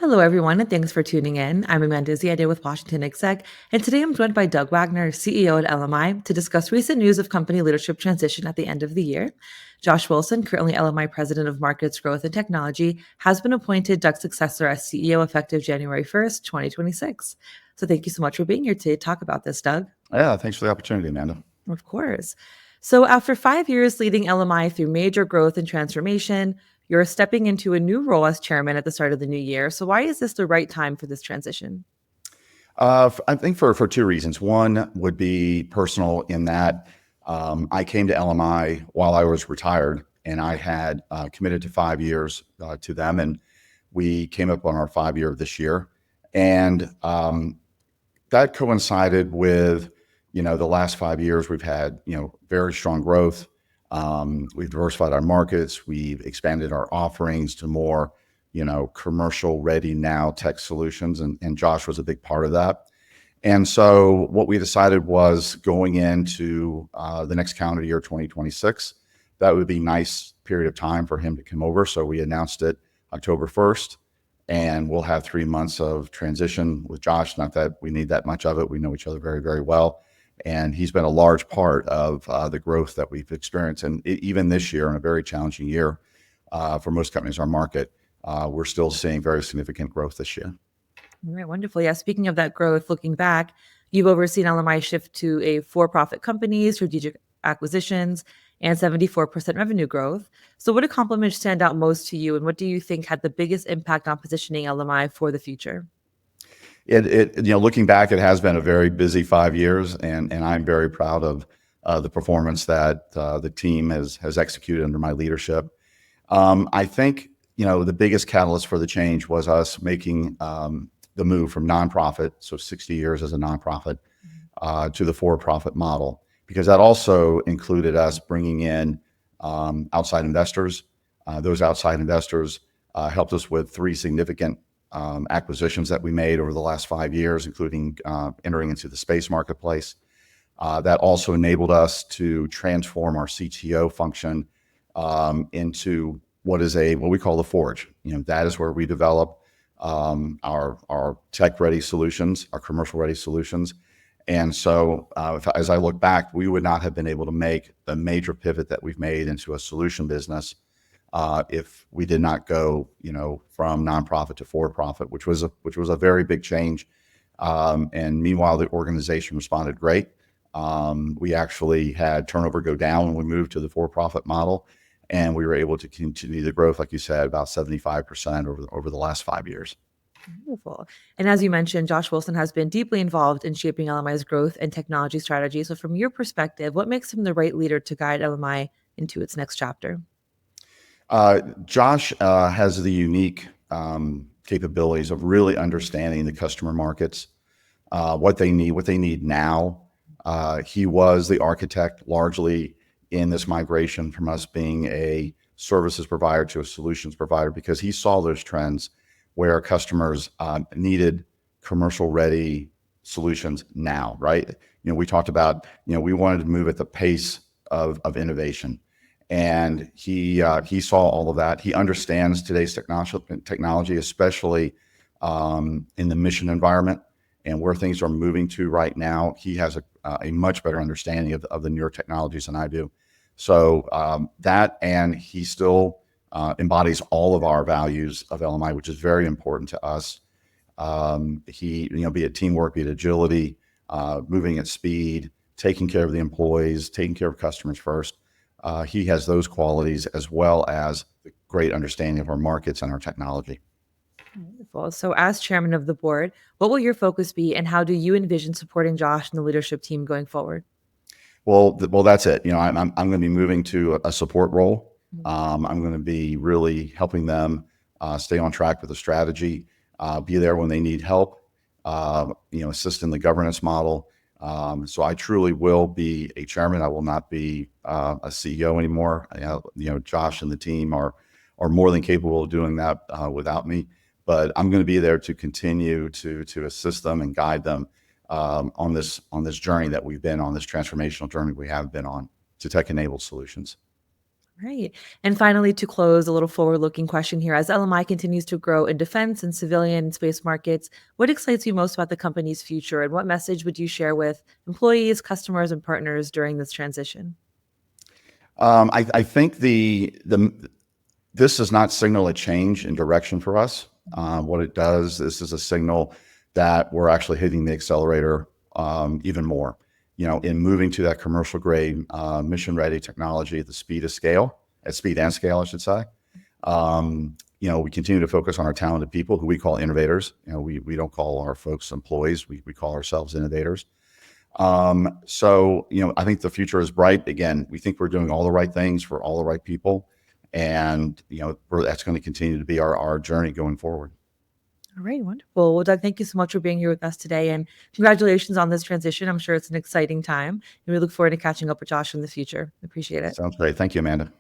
Hello, everyone, and thanks for tuning in. I'm Amanda Ziadeh with WashingtonExec, and today I'm joined by Doug Wagoner, CEO at LMI, to discuss recent news of company leadership transition at the end of the year. Josh Wilson, currently LMI President of Markets, Growth, and Technology, has been appointed Doug's successor as CEO effective January 1st, 2026. So thank you so much for being here today to talk about this, Doug. Yeah, thanks for the opportunity, Amanda. Of course. So, after 5 years leading LMI through major growth and transformation, you're stepping into a new role as chairman at the start of the new year. So, why is this the right time for this transition? I think for two reasons. One would be personal in that I came to LMI while I was retired, and I had committed to 5 years to them, and we came up on our 5 year this year, and that coincided with the last 5 years we've had very strong growth. We've diversified our markets. We've expanded our offerings to more commercial ready now tech solutions, and Josh was a big part of that. And so what we decided was going into the next calendar year, 2026, that would be a nice period of time for him to come over. So we announced it October 1st, and we'll have 3 months of transition with Josh. Not that we need that much of it. We know each other very, very well. And he's been a large part of the growth that we've experienced. And even this year, in a very challenging year for most companies in our market, we're still seeing very significant growth this year. All right, wonderful. Yeah, speaking of that growth, looking back, you've overseen LMI shift to a for-profit company, strategic acquisitions, and 74% revenue growth. So, what accomplishments stand out most to you, and what do you think had the biggest impact on positioning LMI for the future? Looking back, it has been a very busy 5 years, and I'm very proud of the performance that the team has executed under my leadership. I think the biggest catalyst for the change was us making the move from nonprofit, so 60 years as a nonprofit, to the for-profit model, because that also included us bringing in outside investors. Those outside investors helped us with three significant acquisitions that we made over the last 5 years, including entering into the space marketplace. That also enabled us to transform our CTO function into what we call the Forge. That is where we develop our tech-ready solutions, our commercial-ready solutions. And so as I look back, we would not have been able to make the major pivot that we've made into a solution business if we did not go, from nonprofit to for-profit, which was a very big change. And meanwhile, the organization responded great. We actually had turnover go down when we moved to the for-profit model, and we were able to continue the growth, like you said, about 75% over the last 5 years. Wonderful. And as you mentioned, Josh Wilson has been deeply involved in shaping LMI's growth and technology strategy. So, from your perspective, what makes him the right leader to guide LMI into its next chapter? Josh has the unique capabilities of really understanding the customer markets, what they need now. He was the architect largely in this migration from us being a services provider to a solutions provider, because he saw those trends where customers needed commercial ready solutions now, right? We talked about, we wanted to move at the pace of innovation. And he saw all of that. He understands today's technology, especially in the mission environment and where things are moving to right now. He has a much better understanding of the newer technologies than I do. So that, and he still embodies all of our values of LMI, which is very important to us. Be it teamwork, be it agility, moving at speed, taking care of the employees, taking care of customers first. He has those qualities, as well as the great understanding of our markets and our technology. Wonderful. So, as chairman of the board, what will your focus be, and how do you envision supporting Josh and the leadership team going forward? Well, that's it. I'm going to be moving to a support role. I'm going to be really helping them stay on track with the strategy, be there when they need help, assist in the governance model. So I truly will be a chairman. I will not be a CEO anymore. Josh and the team are more than capable of doing that without me. But I'm going to be there to continue to assist them and guide them on this journey that we've been on, this transformational journey we have been on to tech-enabled solutions. Right. And finally, to close, a little forward looking question here. As LMI continues to grow in defense and civilian space markets, what excites you most about the company's future? And what message would you share with employees, customers, and partners during this transition? I think this does not signal a change in direction for us. What it does, this is a signal that we're actually hitting the accelerator even more. In moving to that commercial grade, mission ready technology at the speed and scale, I should say. We continue to focus on our talented people who we call innovators. We don't call our folks employees. We call ourselves innovators. I think the future is bright. Again, we think we're doing all the right things for all the right people. And, that's going to continue to be our journey going forward. All right, wonderful. Well, Doug, thank you so much for being here with us today. And congratulations on this transition. I'm sure it's an exciting time. And we look forward to catching up with Josh in the future. Appreciate it. Sounds great. Thank you, Amanda.